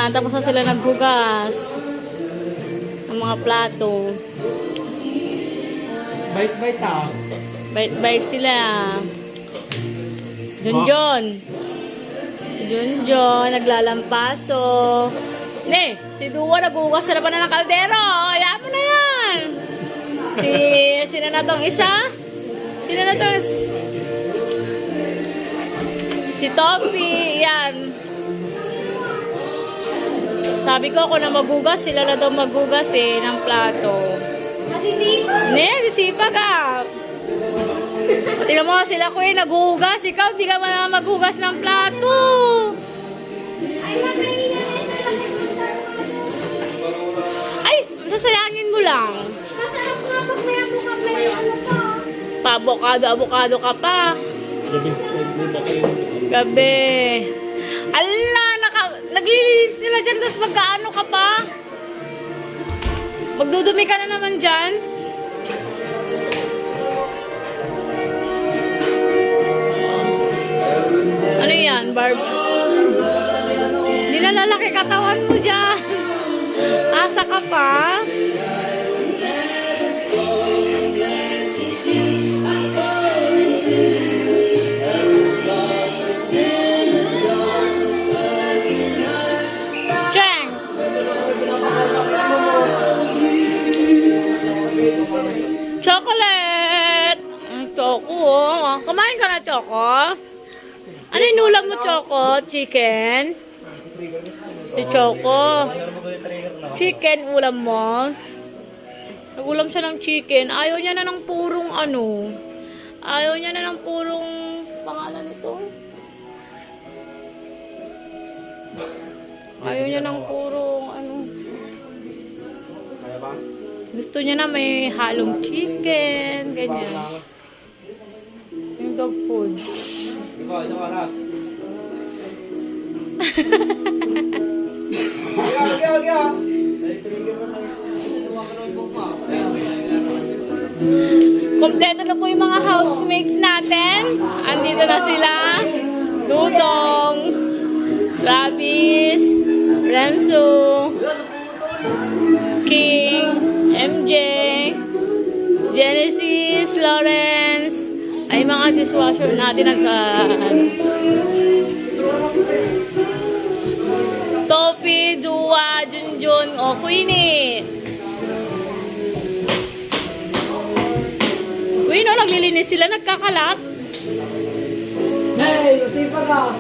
tapos na sila naghugas ng mga plato. Bite-bite ah. Bite-bite sila. Junjun. Junjun, naglalampaso. Ne, si Dua naghugas sa laban ng kaldero. Ayan mo na yan. Sino na tong isa? Sino na tong? Si Toffee. Yan. Sabi ko, ako na maghugas, sila na daw maghugas ng plato. Masisipag! Ne, sisipag ka. Tingnan mo, sila ko naghugas. Ikaw, di ka man maghugas ng plato. Ay, makainin na Ay, sasayangin mo lang. masarap nga pag may ano pa. Pa-avocado ka pa. Gabi. Ala, naglilinis sila dyan, tapos magkaano ka pa? Magdudumi ka na naman dyan. Ano yan, Barb? Nilalalaki katawan mo dyan. Asa ka pa? Cheng! Chocolate! Choco, oh. Kumain ka na, Choco? Ano yung ulam mo, Choco? Chicken? Si Choco. Chicken ulam mo? Nag-ulam siya ng chicken. Ayaw niya na ng purong ano. Ayaw niya na ng purong pangalan nito. Ayaw niya ng purong ano. Gusto niya na may halong chicken. Ganyan. Yung dog food. Isang oras. Kompleto na po yung mga housemates natin. Andito na sila. Dudong, Travis, Renzo, King, MJ, Genesis, Lawrence. Ay mga dishwasher natin Topi, Dua, Junjun, o Queenie. Queen, naglilinis sila, nagkakalat. Hey, masipag ah.